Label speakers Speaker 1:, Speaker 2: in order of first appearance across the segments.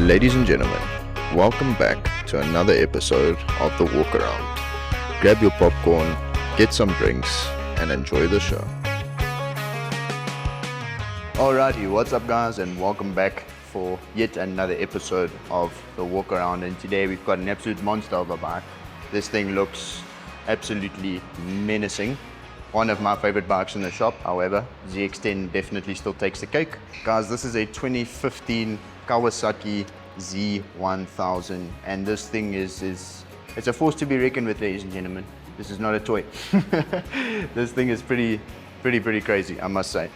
Speaker 1: Ladies and gentlemen, welcome back to another episode of The Walk Around. Grab your popcorn, get some drinks, and enjoy the show. Alrighty, what's up guys, and welcome back for yet another episode of The Walk Around. And today we've got an absolute monster of a bike. This thing looks absolutely menacing. One of my favorite bikes in the shop, however, ZX10 definitely still takes the cake. Guys, this is a 2015 Kawasaki Z1000, and this thing is it's a force to be reckoned with, ladies and gentlemen. This is not a toy. This thing is pretty crazy, I must say.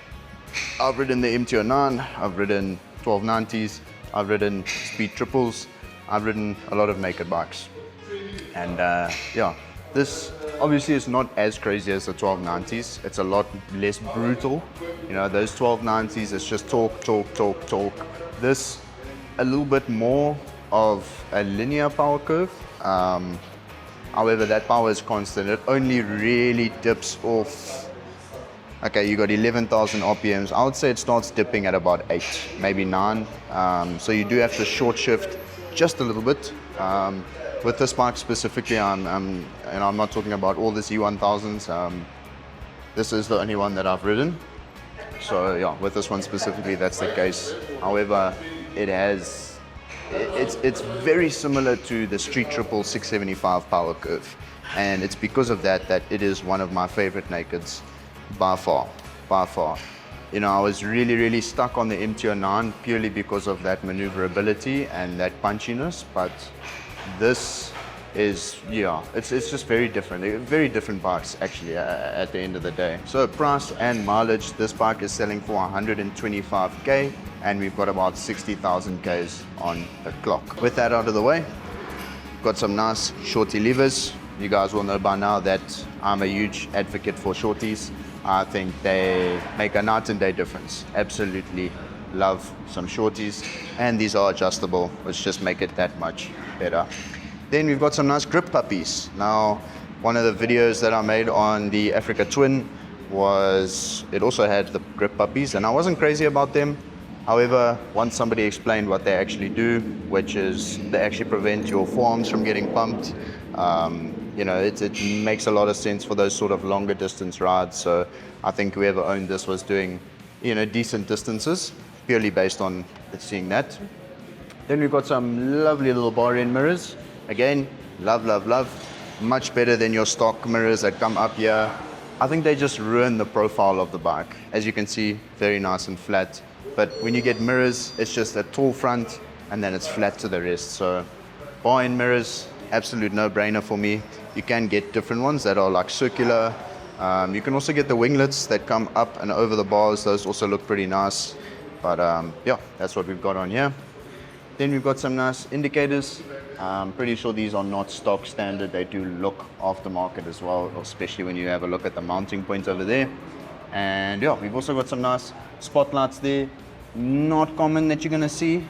Speaker 1: I've ridden the MT09, I've ridden 1290s, I've ridden speed triples, I've ridden a lot of naked bikes. And yeah, this obviously is not as crazy as the 1290s. It's a lot less brutal. You know, those 1290s, it's just talk. This, a little bit more of a linear power curve. However, that power is constant. It only really dips off. Okay, you got 11,000 RPMs. I would say it starts dipping at about 8, maybe 9. So you do have to short shift just a little bit. With this bike specifically, and I'm not talking about all the Z1000s. This is the only one that I've ridden. So yeah, with this one specifically, that's the case. However, it's very similar to the Street Triple 675 power curve, and it's because of that it is one of my favorite nakeds by far. You know, I was really stuck on the MT09 purely because of that maneuverability and that punchiness, but this is, yeah, it's just very different. They're very different bikes actually at the end of the day. So price and mileage, this bike is selling for 125k, and we've got about 60,000 Ks on the clock. With that out of the way, we've got some nice shorty levers. You guys will know by now that I'm a huge advocate for shorties. I think they make a night and day difference. Absolutely love some shorties, and these are adjustable, which just make it that much better. Then we've got some nice grip puppies. Now, one of the videos that I made on the Africa Twin it also had the grip puppies, and I wasn't crazy about them. However, once somebody explained what they actually do, which is they actually prevent your forearms from getting pumped, you know, it makes a lot of sense for those sort of longer distance rides. So I think whoever owned this was doing, you know, decent distances, purely based on seeing that. Then we've got some lovely little bar end mirrors. Again, love. Much better than your stock mirrors that come up here. I think they just ruin the profile of the bike. As you can see, very nice and flat. But when you get mirrors, it's just a tall front and then it's flat to the rest. So bar end mirrors, absolute no-brainer for me. You can get different ones that are like circular. You can also get the winglets that come up and over the bars. Those also look pretty nice. But yeah, that's what we've got on here. Then we've got some nice indicators. I'm pretty sure these are not stock standard. They do look aftermarket as well, especially when you have a look at the mounting point over there. And yeah, we've also got some nice spotlights there. Not common that you're gonna see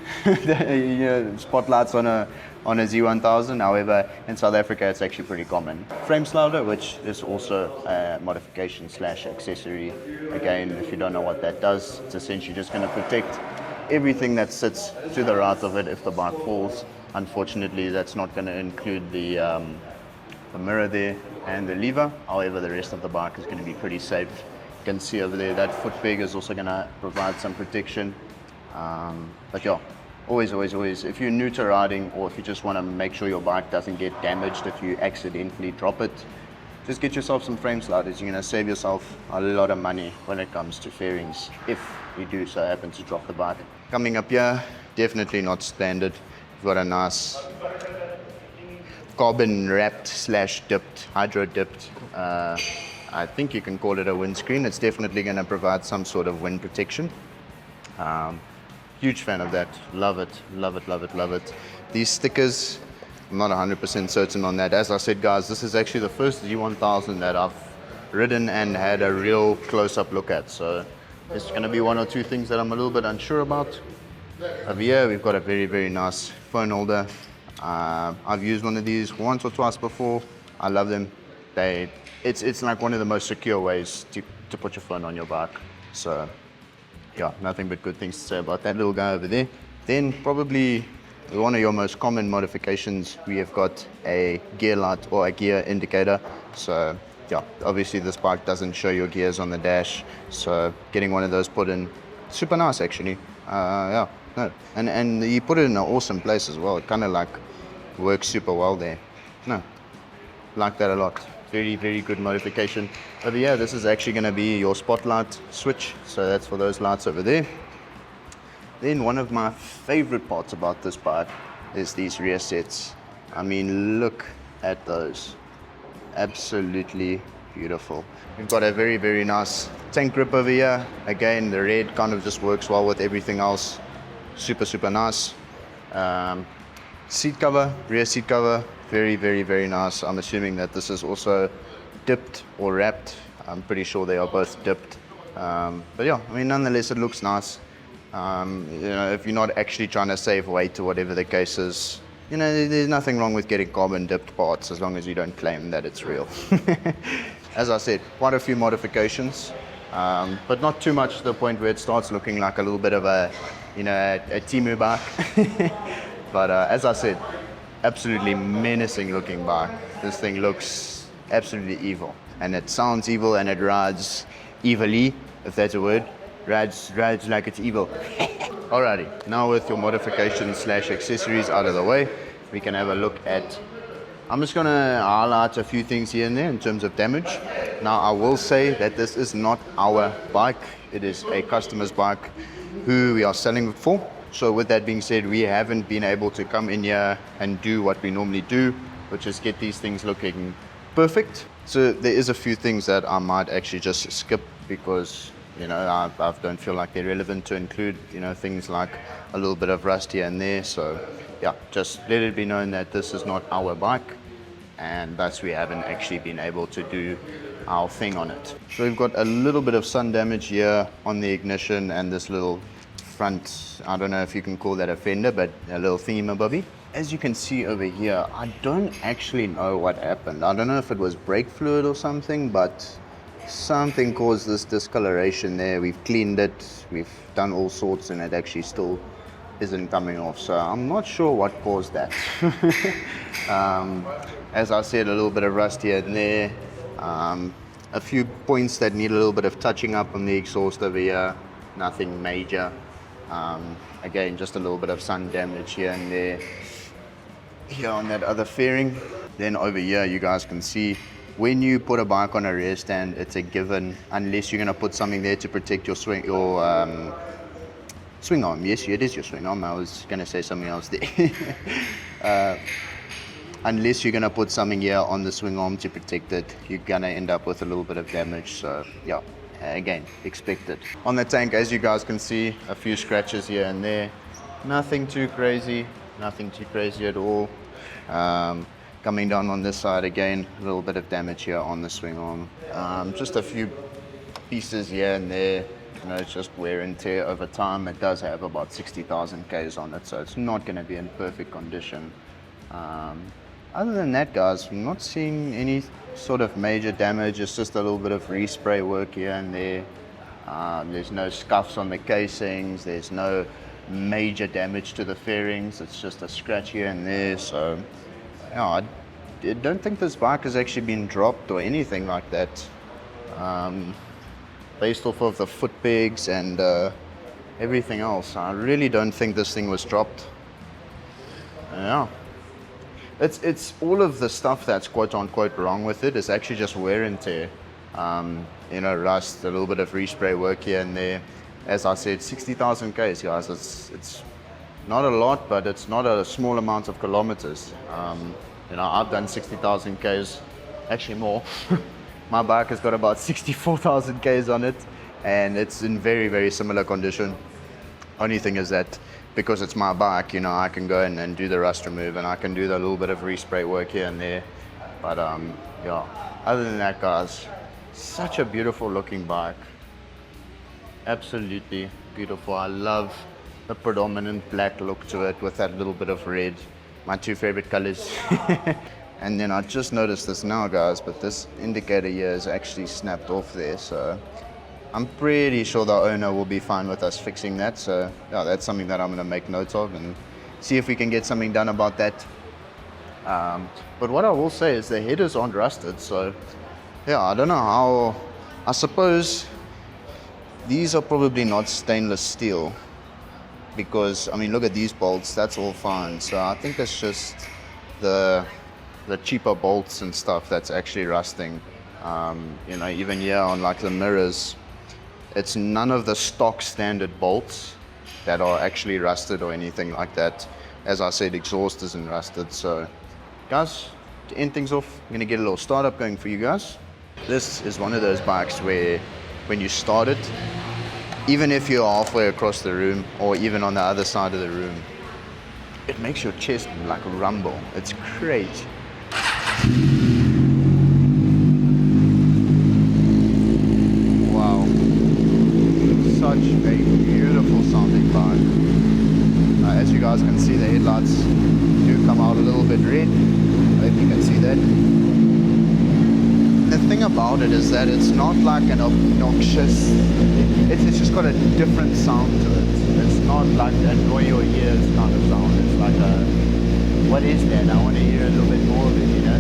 Speaker 1: spotlights on a Z1000. However, in South Africa, it's actually pretty common. Frame slider, which is also a modification / accessory. Again, if you don't know what that does, it's essentially just gonna protect everything that sits to the right of it if the bike falls. Unfortunately, that's not gonna include the mirror there and the lever. However, the rest of the bike is gonna be pretty safe. You can see over there that foot peg is also gonna provide some protection. But yeah, always, if you're new to riding, or if you just wanna make sure your bike doesn't get damaged if you accidentally drop it, just get yourself some frame sliders. You're gonna save yourself a lot of money when it comes to fairings, if you do so happen to drop the bike. Coming up here, definitely not standard. We've got a nice carbon wrapped / dipped, hydro dipped, I think you can call it a windscreen. It's definitely going to provide some sort of wind protection. Huge fan of that. Love it. These stickers, I'm not 100% certain on that. As I said, guys, this is actually the first Z1000 that I've ridden and had a real close-up look at. So there's going to be one or two things that I'm a little bit unsure about. Over here, we've got a very nice phone holder. I've used one of these once or twice before. I love them. It's like one of the most secure ways to put your phone on your bike. So yeah, nothing but good things to say about that little guy over there. Then probably one of your most common modifications, we have got a gear light or a gear indicator. So yeah, obviously this bike doesn't show your gears on the dash, so getting one of those put in, super nice actually. Yeah, no, and you put it in an awesome place as well. It kind of like works super well there. No, like that a lot. Very, very good modification. Over here, this is actually going to be your spotlight switch, so that's for those lights over there. Then one of my favorite parts about this bike is these rear sets. I mean, look at those. Absolutely beautiful. We've got a very, very nice tank grip over here. Again, the red kind of just works well with everything else. Super, super nice. Seat cover, rear seat cover, very, very, very nice. I'm assuming that this is also dipped or wrapped. I'm pretty sure they are both dipped. But yeah, I mean, nonetheless, it looks nice. You know, if you're not actually trying to save weight or whatever the case is, you know, there's nothing wrong with getting carbon dipped parts as long as you don't claim that it's real. As I said, quite a few modifications, but not too much to the point where it starts looking like a little bit of a, you know, a Timu bike. But as I said, absolutely menacing looking bike. This thing looks absolutely evil, and it sounds evil, and it rides evilly, if that's a word. Rides like it's evil. Alrighty, now with your modifications slash accessories out of the way, we can have a look at, I'm just gonna highlight a few things here and there in terms of damage. Now I will say that this is not our bike, it is a customer's bike who we are selling it for. So with that being said, we haven't been able to come in here and do what we normally do, which is get these things looking perfect. So there is a few things that I might actually just skip because, you know, I don't feel like they're relevant to include, you know, things like a little bit of rust here and there. So yeah, just let it be known that this is not our bike, and thus we haven't actually been able to do our thing on it. So we've got a little bit of sun damage here on the ignition and this little front, I don't know if you can call that a fender, but a little thingamabobby. As you can see over here, I don't actually know what happened. I don't know if it was brake fluid or something, but something caused this discoloration there. We've cleaned it, we've done all sorts, and it actually still isn't coming off. So I'm not sure what caused that. As I said, a little bit of rust here and there. A few points that need a little bit of touching up on the exhaust over here. Nothing major. Again, just a little bit of sun damage here and there. Here on that other fairing. Then over here, you guys can see when you put a bike on a rear stand, it's a given, unless you're going to put something there to protect your swing arm. Yes, it is your swing arm. I was going to say something else there. Unless you're going to put something here on the swing arm to protect it, you're going to end up with a little bit of damage. So yeah, again, expected. On the tank, as you guys can see, a few scratches here and there. Nothing too crazy at all. Coming down on this side again, a little bit of damage here on the swing arm. Just a few pieces here and there. You know, it's just wear and tear over time. It does have about 60,000 Ks on it, so it's not going to be in perfect condition. Other than that, guys, I'm not seeing any sort of major damage. It's just a little bit of respray work here and there. There's no scuffs on the casings. There's no major damage to the fairings. It's just a scratch here and there. So yeah, I don't think this bike has actually been dropped or anything like that. Based off of the foot pegs and everything else, I really don't think this thing was dropped. Yeah, it's all of the stuff that's quote unquote wrong with it is actually just wear and tear. You know, rust, a little bit of respray work here and there. As I said, 60,000 Ks, guys. It's not a lot, but it's not a small amount of kilometers. You know, I've done 60,000 Ks, actually more. My bike has got about 64,000 Ks on it, and it's in very, very similar condition. Only thing is that because it's my bike, you know, I can go in and do the rust remove, and I can do the little bit of respray work here and there. But yeah, other than that, guys, such a beautiful looking bike. Absolutely beautiful. I love the predominant black look to it with that little bit of red. My two favorite colors. And then I just noticed this now, guys, but this indicator here is actually snapped off there. So I'm pretty sure the owner will be fine with us fixing that. So yeah, that's something that I'm going to make note of and see if we can get something done about that. But what I will say is the headers aren't rusted, so yeah, I don't know how. I suppose these are probably not stainless steel, because I mean, look at these bolts, that's all fine. So I think it's just the cheaper bolts and stuff that's actually rusting. You know, even here on like the mirrors, it's none of the stock standard bolts that are actually rusted or anything like that. As I said, exhaust isn't rusted. So guys, to end things off, I'm gonna get a little startup going for you guys. This is one of those bikes where when you start it, even if you're halfway across the room or even on the other side of the room, it makes your chest like rumble. It's crazy. Wow. Such a beautiful sounding bike. As you guys can see, the headlights do come out a little bit red. I hope you can see that. The thing about it is that it's not like an obnoxious, it's just got a different sound to it. It's not like annoy your ears kind of sound. It's like a, what is that? I want to hear a little bit more of it, you know?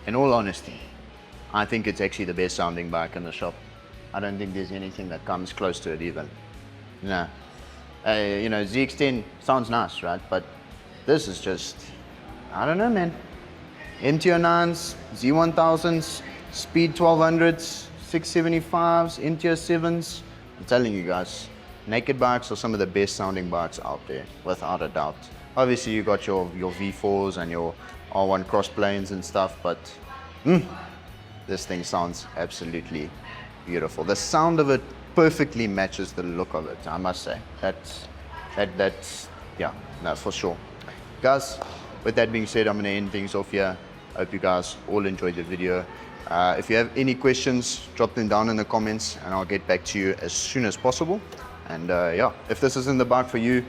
Speaker 1: In all honesty, I think it's actually the best sounding bike in the shop. I don't think there's anything that comes close to it even. No. You know, ZX10 sounds nice, right? But this is just, I don't know, man. MTO9s, Z1000s, Speed 1200s, 675s, MTO 7s. I'm telling you guys, naked bikes are some of the best sounding bikes out there, without a doubt. Obviously, you got your V4s and your R1 cross planes and stuff, but this thing sounds absolutely beautiful. The sound of it perfectly matches the look of it, I must say. That's yeah, no, for sure. Guys, with that being said, I'm going to end things off here. I hope you guys all enjoyed the video. If you have any questions, drop them down in the comments and I'll get back to you as soon as possible. And yeah, if this isn't the bike for you,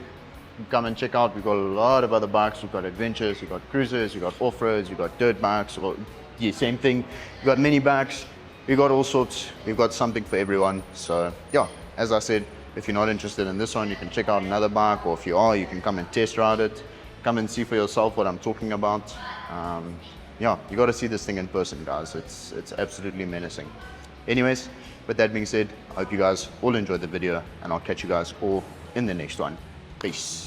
Speaker 1: come and check out. We've got a lot of other bikes. We've got adventures, we've got cruisers, we've got off-roads, we've got dirt bikes, well, yeah, same thing. We've got mini bikes. We've got all sorts. We've got something for everyone. So yeah, as I said, if you're not interested in this one, you can check out another bike, or if you are, you can come and test ride it. Come and see for yourself what I'm talking about. Yeah, you got to see this thing in person, guys. It's absolutely menacing. Anyways, with that being said, I hope you guys all enjoyed the video, and I'll catch you guys all in the next one. Peace.